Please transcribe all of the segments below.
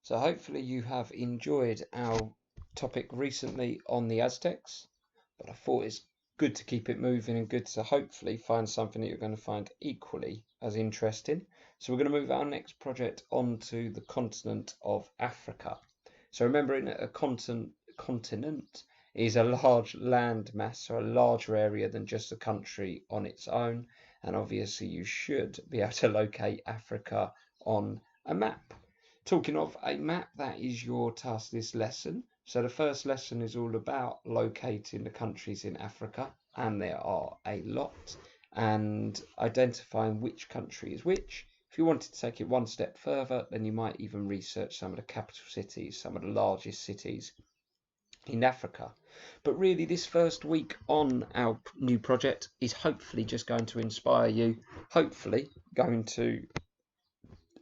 So hopefully you have enjoyed our topic recently on the Aztecs, but I thought it's good to keep it moving and good to hopefully find something that you're going to find equally as interesting. So we're going to move our next project onto the continent of Africa. So remembering that a continent is a large land mass or a larger area than just a country on its own, and obviously you should be able to locate Africa on a map. Talking of a map, that is your task this lesson. So the first lesson is all about locating the countries in Africa, and there are a lot, and identifying which country is which. If you wanted to take it one step further, then you might even research some of the capital cities, some of the largest cities in Africa. But really, this first week on our new project is hopefully just going to inspire you, hopefully going to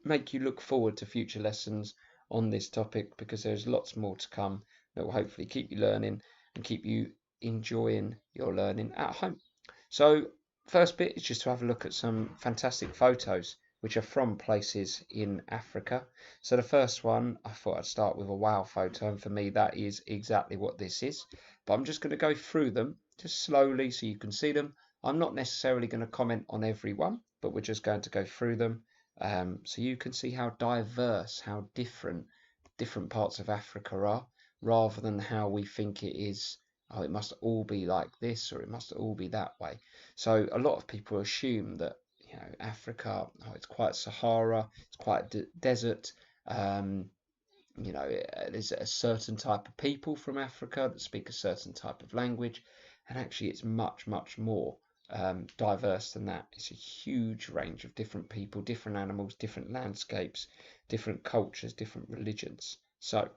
make you look forward to future lessons on this topic, because there's lots more to come that will hopefully keep you learning and keep you enjoying your learning at home. So first bit is just to have a look at some fantastic photos which are from places in Africa. So the first one, I thought I'd start with a wow photo, and for me that is exactly what this is. But I'm just going to go through them just slowly so you can see them. I'm not necessarily going to comment on every one, but we're just going to go through them, so you can see how diverse, how different parts of Africa are, rather than how we think it is. Oh, it must all be like this, or it must all be that way. So a lot of people assume that Africa, oh, it's quite Sahara, it's quite desert. Um, there's a certain type of people from Africa that speak a certain type of language, and actually it's much, much more diverse than that. It's a huge range of different people, different animals, different landscapes, different cultures, different religions. So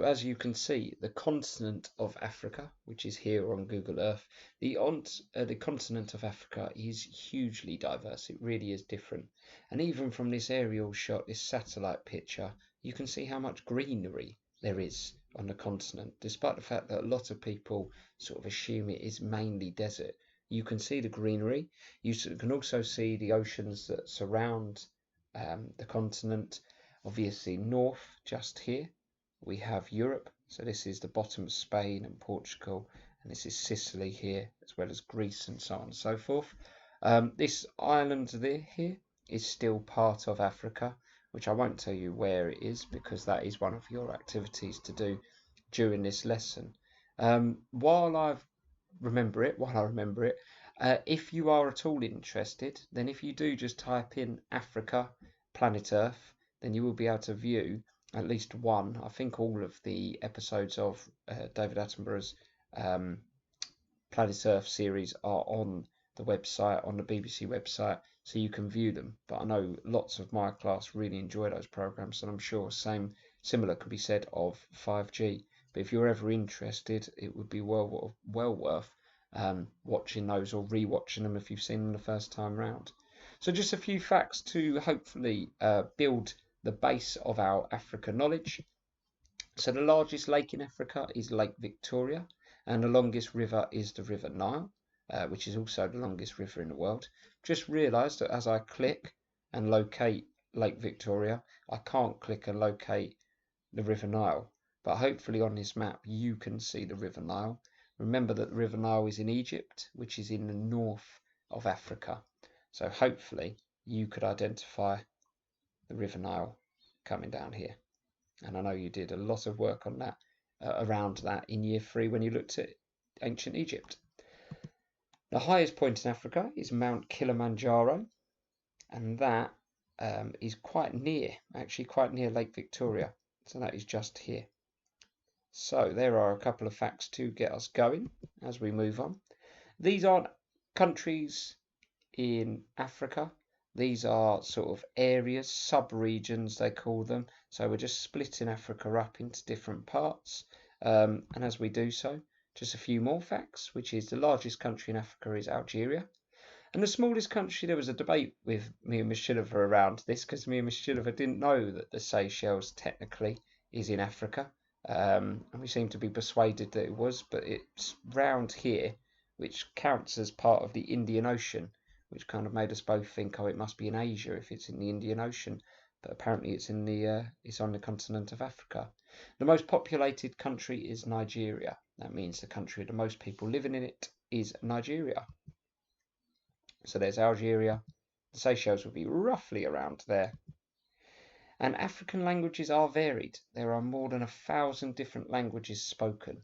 as you can see, the continent of Africa, which is here on Google Earth, the continent of Africa is hugely diverse. It really is different. And even from this aerial shot, this satellite picture, you can see how much greenery there is on the continent, despite the fact that a lot of people sort of assume it is mainly desert. You can see the greenery. You can also see the oceans that surround the continent. Obviously, north just here we have Europe, so this is the bottom of Spain and Portugal, and this is Sicily here, as well as Greece and so on and so forth. This island here is still part of Africa, which I won't tell you where it is because that is one of your activities to do during this lesson. While I remember it, if you are at all interested, then if you do just type in Africa, planet Earth, then you will be able to view at least one, I think all of the episodes of David Attenborough's um, Planet Earth series are on the website, on the BBC website, so you can view them. But I know lots of my class really enjoy those programs, and I'm sure similar could be said of 5G. But if you're ever interested, it would be well worth watching those or re-watching them if you've seen them the first time round. So just a few facts to hopefully build the base of our Africa knowledge. So the largest lake in Africa is Lake Victoria, and the longest river is the River Nile, which is also the longest river in the world. Just realised that as I click and locate Lake Victoria, I can't click and locate the River Nile, but hopefully on this map you can see the River Nile. Remember that the River Nile is in Egypt, which is in the north of Africa. So hopefully you could identify the River Nile coming down here. And I know you did a lot of work on that, around that in year 3 when you looked at ancient Egypt. The highest point in Africa is Mount Kilimanjaro, and that is quite near, actually quite near Lake Victoria. So that is just here. So there are a couple of facts to get us going as we move on. These aren't countries in Africa. These are sort of areas, sub-regions they call them. So we're just splitting Africa up into different parts. And as we do so, just a few more facts, which is the largest country in Africa is Algeria. And the smallest country, there was a debate with me and Miss Shilliver around this because me and Miss Shilliver didn't know that the Seychelles technically is in Africa. And we seem to be persuaded that it was, but it's round here, which counts as part of the Indian Ocean, which kind of made us both think, oh, it must be in Asia if it's in the Indian Ocean. But apparently it's it's on the continent of Africa. The most populated country is Nigeria. That means the country with the most people living in it is Nigeria. So there's Algeria. The Seychelles would be roughly around there. And African languages are varied. There are more than 1,000 different languages spoken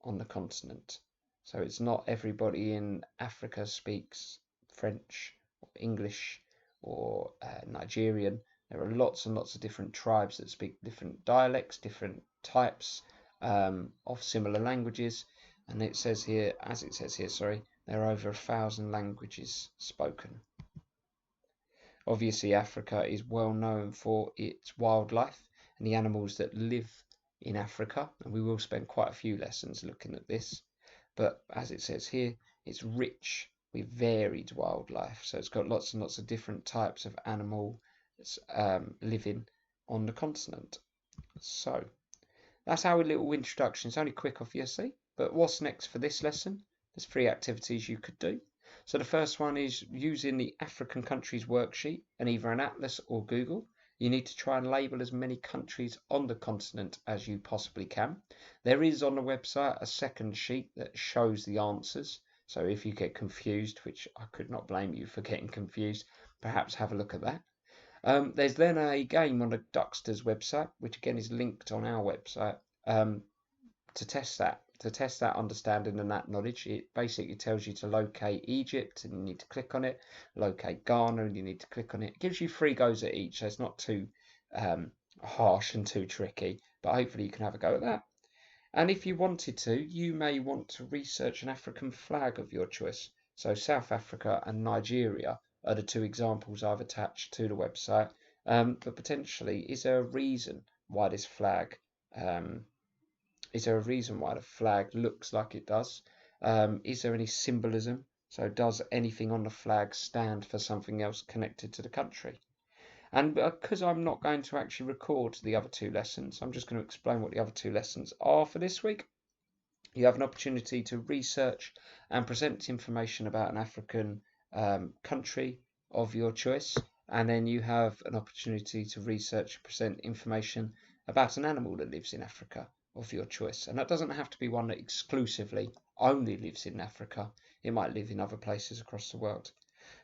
on the continent. So it's not everybody in Africa speaks French or English or Nigerian. There are lots and lots of different tribes that speak different dialects, different types of similar languages. And it says here, as it says here, sorry, there are over 1,000 languages spoken. Obviously, Africa is well known for its wildlife and the animals that live in Africa, and we will spend quite a few lessons looking at this. But as it says here, it's rich with varied wildlife, so it's got lots and lots of different types of animal living on the continent. So that's our little introduction. It's only quick, obviously, but what's next for this lesson? There's 3 activities you could do. So the first one is using the African countries worksheet and either an atlas or Google. You need to try and label as many countries on the continent as you possibly can. There is on the website a second sheet that shows the answers. So if you get confused, which I could not blame you for getting confused, perhaps have a look at that. There's then a game on the Ducksters website, which again is linked on our website, to test that understanding and that knowledge. It basically tells you to locate Egypt and you need to click on it, locate Ghana and you need to click on it. It gives you 3 goes at each, so it's not too harsh and too tricky, but hopefully you can have a go at that. And if you wanted to, you may want to research an African flag of your choice. So South Africa and Nigeria are the 2 examples I've attached to the website. But potentially, is there a reason why this flag is there a reason why the flag looks like it does? Is there any symbolism? So does anything on the flag stand for something else connected to the country? And because I'm not going to actually record the other 2 lessons, I'm just going to explain what the other 2 lessons are for this week. You have an opportunity to research and present information about an African country of your choice, and then you have an opportunity to research and present information about an animal that lives in Africa of your choice. And that doesn't have to be one that exclusively only lives in Africa. It might live in other places across the world.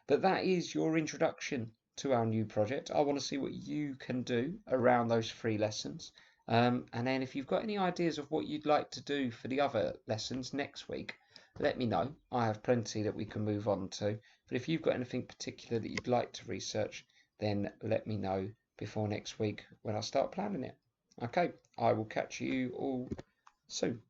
But that is your introduction to our new project. I want to see what you can do around those 3 lessons. And then if you've got any ideas of what you'd like to do for the other lessons next week, let me know. I have plenty that we can move on to. But if you've got anything particular that you'd like to research, then let me know before next week when I start planning it. Okay, I will catch you all soon.